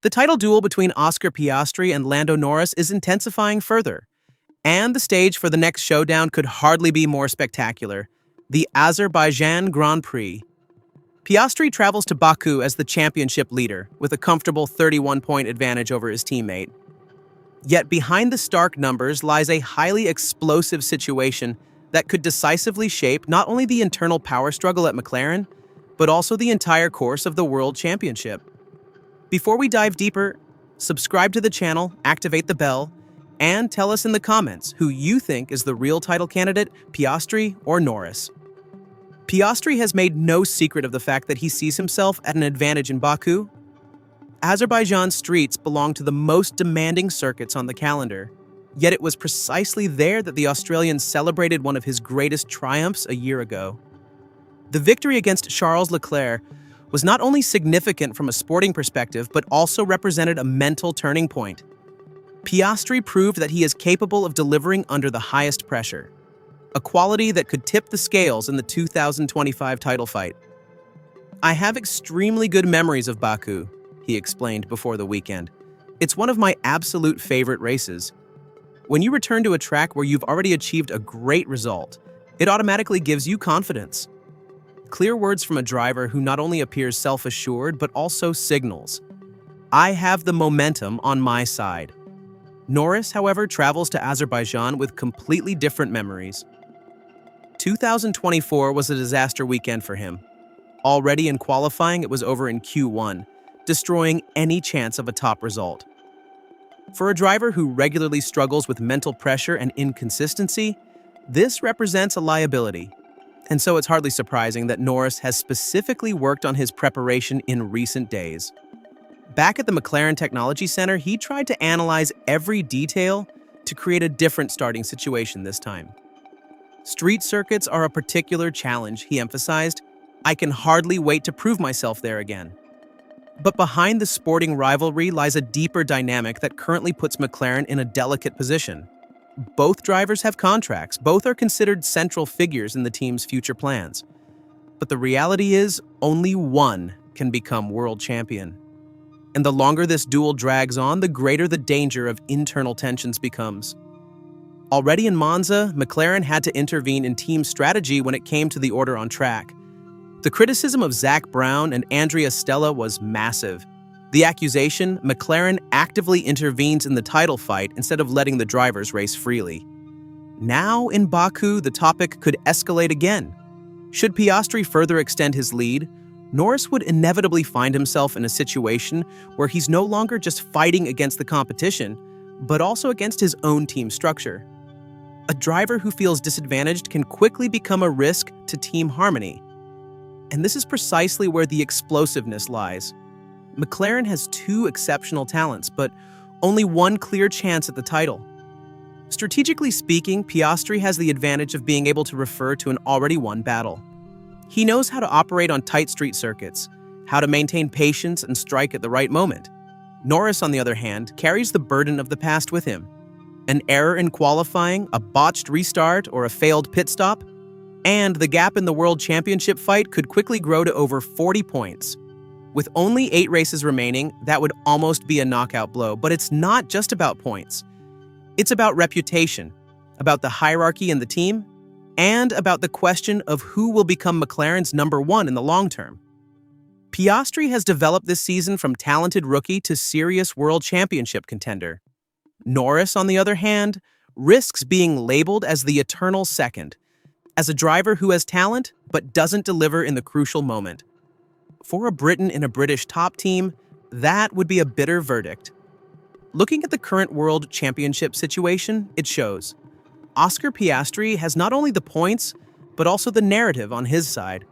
The title duel between Oscar Piastri and Lando Norris is intensifying further, and the stage for the next showdown could hardly be more spectacular: the Azerbaijan Grand Prix. Piastri travels to Baku as the championship leader, with a comfortable 31-point advantage over his teammate. Yet behind the stark numbers lies a highly explosive situation that could decisively shape not only the internal power struggle at McLaren, but also the entire course of the World Championship. Before we dive deeper, subscribe to the channel, activate the bell, and tell us in the comments who you think is the real title candidate, Piastri or Norris. Piastri has made no secret of the fact that he sees himself at an advantage in Baku. Azerbaijan's streets belong to the most demanding circuits on the calendar, yet it was precisely there that the Australian celebrated one of his greatest triumphs a year ago. The victory against Charles Leclerc was not only significant from a sporting perspective, but also represented a mental turning point. Piastri proved that he is capable of delivering under the highest pressure, a quality that could tip the scales in the 2025 title fight. "I have extremely good memories of Baku," he explained before the weekend. "It's one of my absolute favorite races. When you return to a track where you've already achieved a great result, it automatically gives you confidence." Clear words from a driver who not only appears self-assured, but also signals, "I have the momentum on my side." Norris, however, travels to Azerbaijan with completely different memories. 2024 was a disaster weekend for him. Already in qualifying, it was over in Q1, destroying any chance of a top result. For a driver who regularly struggles with mental pressure and inconsistency, this represents a liability. And so it's hardly surprising that Norris has specifically worked on his preparation in recent days. Back at the McLaren Technology Center, he tried to analyze every detail to create a different starting situation this time. "Street circuits are a particular challenge," he emphasized. "I can hardly wait to prove myself there again." But behind the sporting rivalry lies a deeper dynamic that currently puts McLaren in a delicate position. Both drivers have contracts, both are considered central figures in the team's future plans. But the reality is, only one can become world champion. And the longer this duel drags on, the greater the danger of internal tensions becomes. Already in Monza, McLaren had to intervene in team strategy when it came to the order on track. The criticism of Zak Brown and Andrea Stella was massive. The accusation, McLaren actively intervenes in the title fight instead of letting the drivers race freely. Now in Baku, the topic could escalate again. Should Piastri further extend his lead, Norris would inevitably find himself in a situation where he's no longer just fighting against the competition, but also against his own team structure. A driver who feels disadvantaged can quickly become a risk to team harmony. And this is precisely where the explosiveness lies. McLaren has two exceptional talents, but only one clear chance at the title. Strategically speaking, Piastri has the advantage of being able to refer to an already won battle. He knows how to operate on tight street circuits, how to maintain patience and strike at the right moment. Norris, on the other hand, carries the burden of the past with him. An error in qualifying, a botched restart, or a failed pit stop, and the gap in the World Championship fight could quickly grow to over 40 points. With only 8 races remaining, that would almost be a knockout blow, but it's not just about points. It's about reputation, about the hierarchy in the team, and about the question of who will become McLaren's number one in the long term. Piastri has developed this season from talented rookie to serious World Championship contender. Norris, on the other hand, risks being labeled as the eternal second, as a driver who has talent but doesn't deliver in the crucial moment. For a Briton in a British top team, that would be a bitter verdict. Looking at the current World Championship situation, it shows. Oscar Piastri has not only the points, but also the narrative on his side.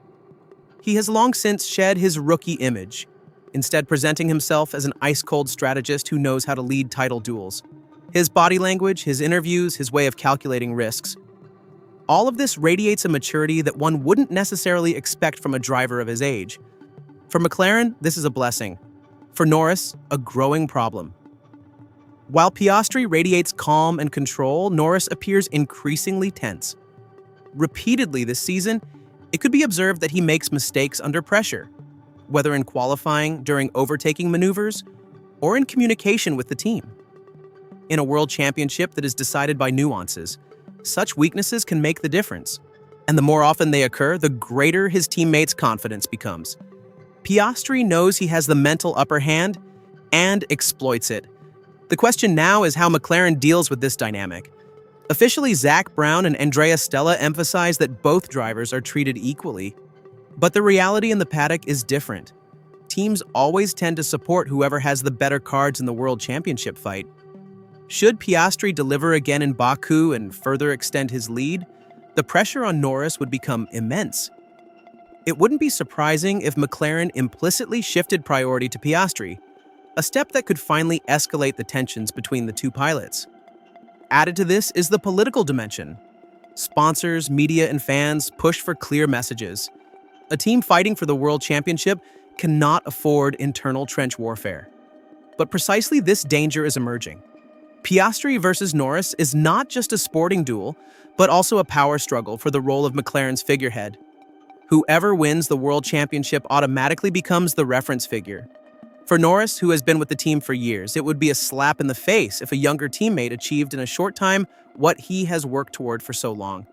He has long since shed his rookie image, instead presenting himself as an ice-cold strategist who knows how to lead title duels. His body language, his interviews, his way of calculating risks. All of this radiates a maturity that one wouldn't necessarily expect from a driver of his age. For McLaren, this is a blessing. For Norris, a growing problem. While Piastri radiates calm and control, Norris appears increasingly tense. Repeatedly this season, it could be observed that he makes mistakes under pressure, whether in qualifying, during overtaking maneuvers, or in communication with the team. In a world championship that is decided by nuances, such weaknesses can make the difference. And the more often they occur, the greater his teammates' confidence becomes. Piastri knows he has the mental upper hand and exploits it. The question now is how McLaren deals with this dynamic. Officially, Zach Brown and Andrea Stella emphasize that both drivers are treated equally. But the reality in the paddock is different. Teams always tend to support whoever has the better cards in the World Championship fight. Should Piastri deliver again in Baku and further extend his lead, the pressure on Norris would become immense. It wouldn't be surprising if McLaren implicitly shifted priority to Piastri, a step that could finally escalate the tensions between the two pilots. Added to this is the political dimension. Sponsors, media, and fans push for clear messages. A team fighting for the World Championship cannot afford internal trench warfare. But precisely this danger is emerging. Piastri versus Norris is not just a sporting duel, but also a power struggle for the role of McLaren's figurehead. Whoever wins the World Championship automatically becomes the reference figure. For Norris, who has been with the team for years, it would be a slap in the face if a younger teammate achieved in a short time what he has worked toward for so long.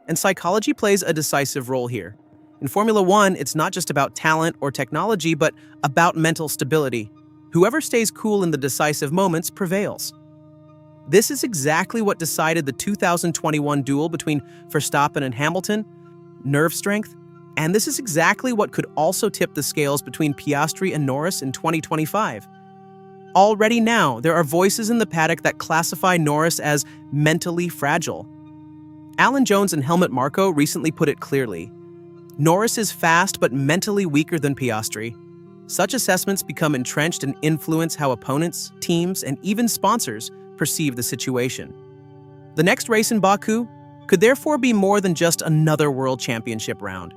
And psychology plays a decisive role here. In Formula One, it's not just about talent or technology, but about mental stability. Whoever stays cool in the decisive moments prevails. This is exactly what decided the 2021 duel between Verstappen and Hamilton: nerve strength. And this is exactly what could also tip the scales between Piastri and Norris in 2025. Already now, there are voices in the paddock that classify Norris as mentally fragile. Alan Jones and Helmut Marko recently put it clearly: Norris is fast but mentally weaker than Piastri. Such assessments become entrenched and influence how opponents, teams, and even sponsors perceive the situation. The next race in Baku could therefore be more than just another World Championship round.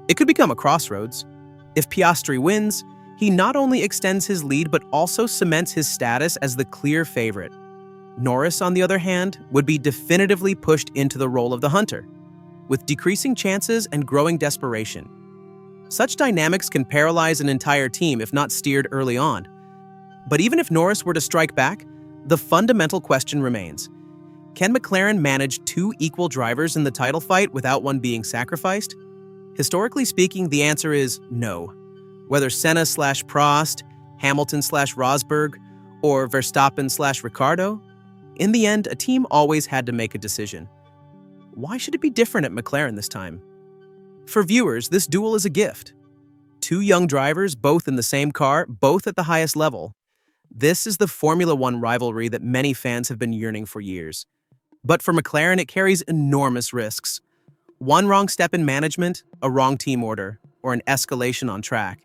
It could become a crossroads. If Piastri wins, he not only extends his lead but also cements his status as the clear favorite. Norris, on the other hand, would be definitively pushed into the role of the hunter, with decreasing chances and growing desperation. Such dynamics can paralyze an entire team if not steered early on. But even if Norris were to strike back, the fundamental question remains: can McLaren manage two equal drivers in the title fight without one being sacrificed? Historically speaking, the answer is no. Whether Senna/Prost, Hamilton/Rosberg, or Verstappen/Ricciardo, in the end, a team always had to make a decision. Why should it be different at McLaren this time? For viewers, this duel is a gift. Two young drivers, both in the same car, both at the highest level. This is the Formula One rivalry that many fans have been yearning for years. But for McLaren, it carries enormous risks. One wrong step in management, a wrong team order, or an escalation on track,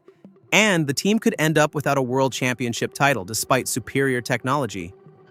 and the team could end up without a World Championship title despite superior technology.